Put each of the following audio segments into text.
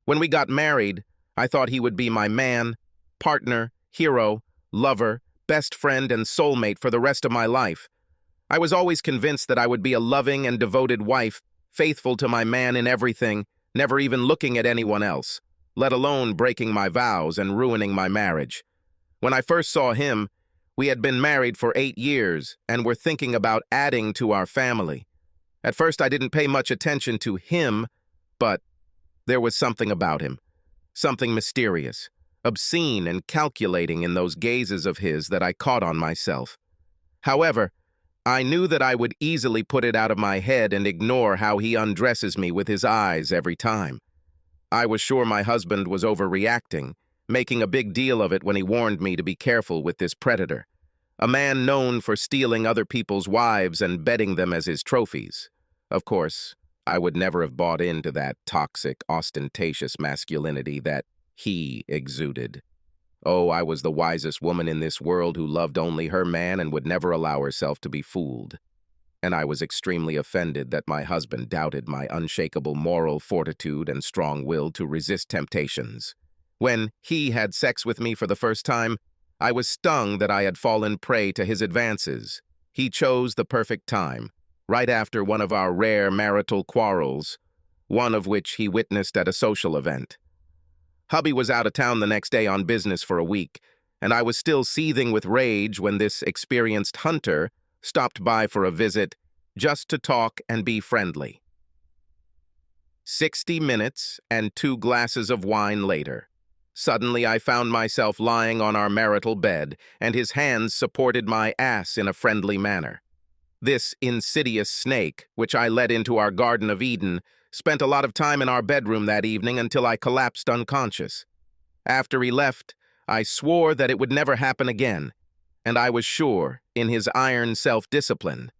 When we got married, I thought he would be my man, partner, hero, lover, best friend, and soulmate for the rest of my life. I was always convinced that I would be a loving and devoted wife, faithful to my man in everything, never even looking at anyone else, let alone breaking my vows and ruining my marriage. When I first saw him, we had been married for 8 years and were thinking about adding to our family. At first, I didn't pay much attention to him, but there was something about him, something mysterious, obscene and calculating in those gazes of his that I caught on myself. However, I knew that I would easily put it out of my head and ignore how he undresses me with his eyes every time. I was sure my husband was overreacting, making a big deal of it when he warned me to be careful with this predator, a man known for stealing other people's wives and betting them as his trophies. Of course, I would never have bought into that toxic, ostentatious masculinity that he exuded. Oh, I was the wisest woman in this world who loved only her man and would never allow herself to be fooled. And I was extremely offended that my husband doubted my unshakable moral fortitude and strong will to resist temptations. When he had sex with me for the first time, I was stung that I had fallen prey to his advances. He chose the perfect time, right after one of our rare marital quarrels, one of which he witnessed at a social event. Hubby was out of town the next day on business for a week, and I was still seething with rage when this experienced hunter stopped by for a visit just to talk and be friendly. 60 minutes and 2 glasses of wine later, suddenly I found myself lying on our marital bed, and his hands supported my ass in a friendly manner. This insidious snake, which I let into our Garden of Eden, spent a lot of time in our bedroom that evening until I collapsed unconscious. After he left, I swore that it would never happen again, and I was sure in his iron self-discipline.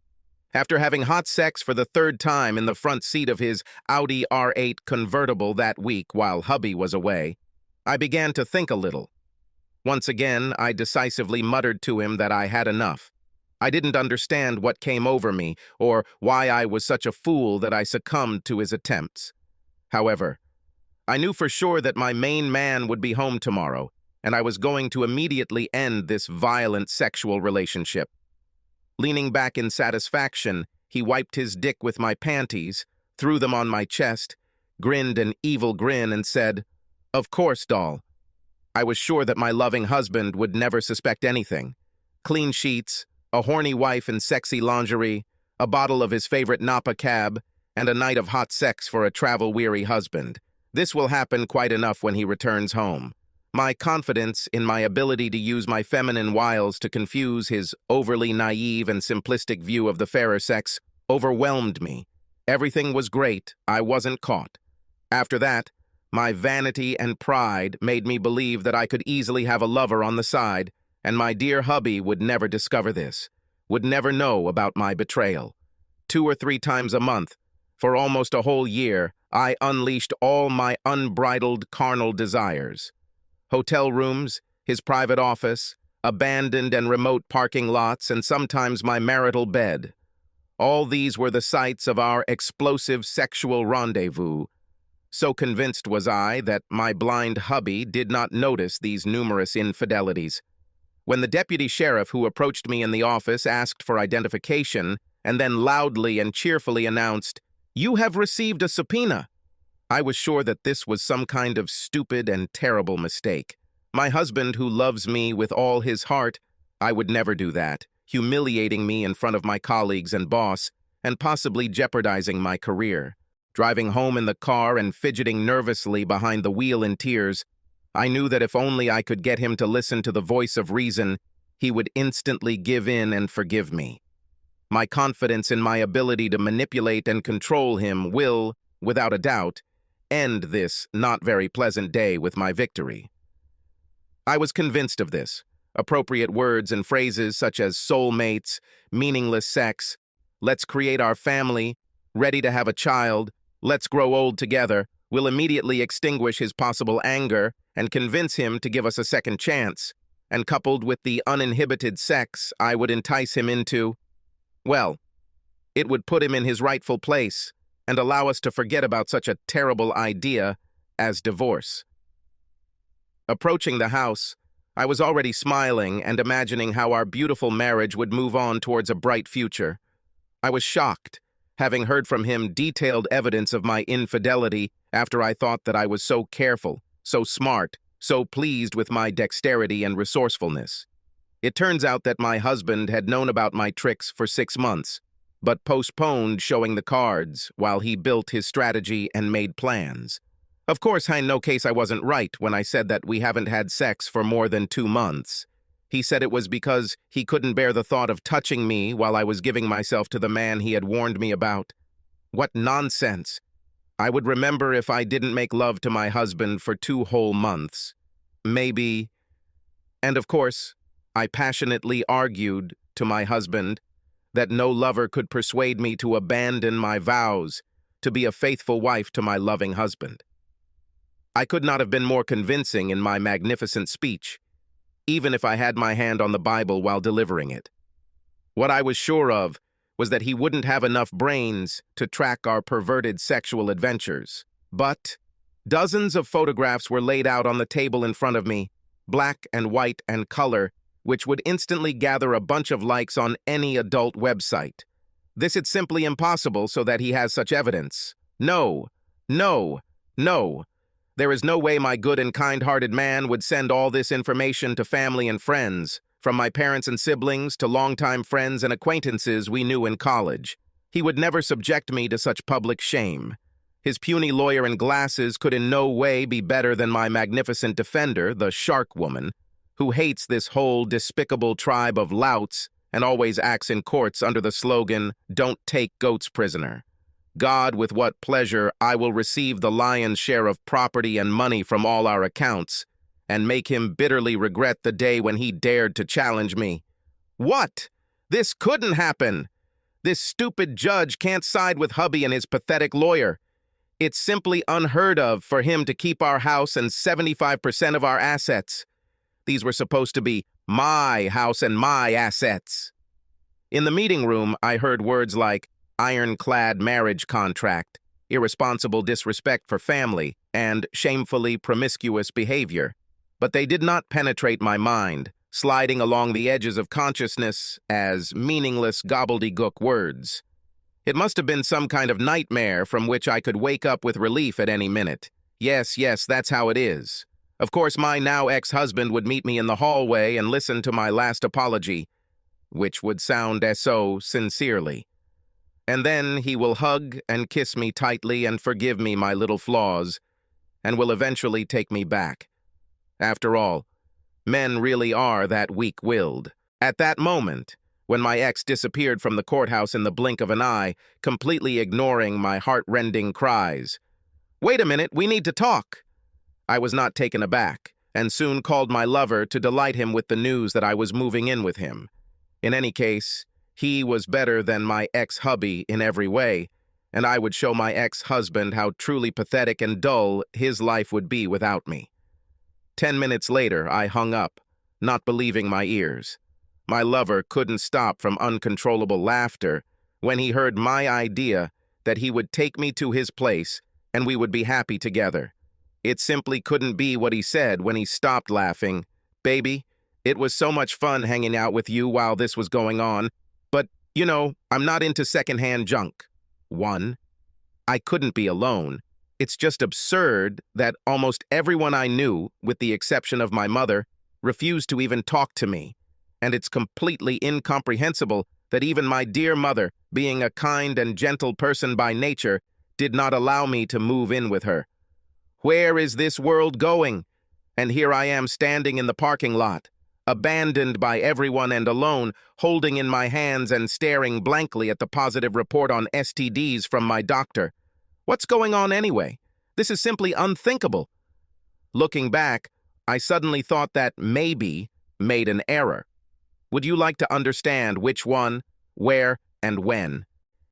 After having hot sex for the 3rd time in the front seat of his Audi R8 convertible that week while hubby was away, I began to think a little. Once again, I decisively muttered to him that I had enough. I didn't understand what came over me or why I was such a fool that I succumbed to his attempts. However, I knew for sure that my main man would be home tomorrow, and I was going to immediately end this violent sexual relationship. Leaning back in satisfaction, he wiped his dick with my panties, threw them on my chest, grinned an evil grin, and said, "Of course, doll." I was sure that my loving husband would never suspect anything. Clean sheets, a horny wife in sexy lingerie, a bottle of his favorite Napa cab, and a night of hot sex for a travel-weary husband. This will happen quite enough when he returns home. My confidence in my ability to use my feminine wiles to confuse his overly naive and simplistic view of the fairer sex overwhelmed me. Everything was great. I wasn't caught. After that, my vanity and pride made me believe that I could easily have a lover on the side, and my dear hubby would never discover this, would never know about my betrayal. 2 or 3 times a month, for almost a whole year, I unleashed all my unbridled carnal desires. Hotel rooms, his private office, abandoned and remote parking lots, and sometimes my marital bed. All these were the sites of our explosive sexual rendezvous. So convinced was I that my blind hubby did not notice these numerous infidelities. When the deputy sheriff who approached me in the office asked for identification and then loudly and cheerfully announced, "You have received a subpoena," I was sure that this was some kind of stupid and terrible mistake. My husband, who loves me with all his heart, I would never do that, humiliating me in front of my colleagues and boss, and possibly jeopardizing my career. Driving home in the car and fidgeting nervously behind the wheel in tears, I knew that if only I could get him to listen to the voice of reason, he would instantly give in and forgive me. My confidence in my ability to manipulate and control him will, without a doubt, end this not very pleasant day with my victory. I was convinced of this. Appropriate words and phrases such as soulmates, meaningless sex, let's create our family, ready to have a child, let's grow old together, will immediately extinguish his possible anger and convince him to give us a second chance, and coupled with the uninhibited sex I would entice him into, well, it would put him in his rightful place and allow us to forget about such a terrible idea as divorce. Approaching the house, I was already smiling and imagining how our beautiful marriage would move on towards a bright future. I was shocked, having heard from him detailed evidence of my infidelity after I thought that I was so careful, so smart, so pleased with my dexterity and resourcefulness. It turns out that my husband had known about my tricks for 6 months, but postponed showing the cards while he built his strategy and made plans. Of course, in no case I wasn't right when I said that we haven't had sex for more than 2 months. He said it was because he couldn't bear the thought of touching me while I was giving myself to the man he had warned me about. What nonsense! I would remember if I didn't make love to my husband for 2 whole months. Maybe. And of course, I passionately argued to my husband that no lover could persuade me to abandon my vows to be a faithful wife to my loving husband. I could not have been more convincing in my magnificent speech, even if I had my hand on the Bible while delivering it. What I was sure of was that he wouldn't have enough brains to track our perverted sexual adventures. But dozens of photographs were laid out on the table in front of me, black and white and color, which would instantly gather a bunch of likes on any adult website. This is simply impossible so that he has such evidence. No, no, no. There is no way my good and kind-hearted man would send all this information to family and friends, from my parents and siblings to longtime friends and acquaintances we knew in college. He would never subject me to such public shame. His puny lawyer in glasses could in no way be better than my magnificent defender, the shark woman, who hates this whole despicable tribe of louts and always acts in courts under the slogan, "Don't take goats prisoner." God, with what pleasure I will receive the lion's share of property and money from all our accounts, and make him bitterly regret the day when he dared to challenge me. What? This couldn't happen! This stupid judge can't side with hubby and his pathetic lawyer. It's simply unheard of for him to keep our house and 75% of our assets. These were supposed to be my house and my assets. In the meeting room, I heard words like ironclad marriage contract, irresponsible disrespect for family, and shamefully promiscuous behavior. But they did not penetrate my mind, sliding along the edges of consciousness as meaningless gobbledygook words. It must have been some kind of nightmare from which I could wake up with relief at any minute. Yes, that's how it is. Of course, my now ex-husband would meet me in the hallway and listen to my last apology, which would sound so sincerely. And then he will hug and kiss me tightly and forgive me my little flaws, and will eventually take me back. After all, men really are that weak-willed. At that moment, when my ex disappeared from the courthouse in the blink of an eye, completely ignoring my heart-rending cries, "Wait a minute, we need to talk!" I was not taken aback, and soon called my lover to delight him with the news that I was moving in with him. In any case, he was better than my ex-hubby in every way, and I would show my ex-husband how truly pathetic and dull his life would be without me. 10 minutes later, I hung up, not believing my ears. My lover couldn't stop from uncontrollable laughter when he heard my idea that he would take me to his place and we would be happy together. It simply couldn't be what he said when he stopped laughing. "Baby, it was so much fun hanging out with you while this was going on, but, I'm not into secondhand junk." 1. I couldn't be alone. It's just absurd that almost everyone I knew, with the exception of my mother, refused to even talk to me. And it's completely incomprehensible that even my dear mother, being a kind and gentle person by nature, did not allow me to move in with her. Where is this world going? And here I am standing in the parking lot, abandoned by everyone and alone, holding in my hands and staring blankly at the positive report on STDs from my doctor. What's going on anyway? This is simply unthinkable. Looking back, I suddenly thought that maybe made an error. Would you like to understand which one, where, and when?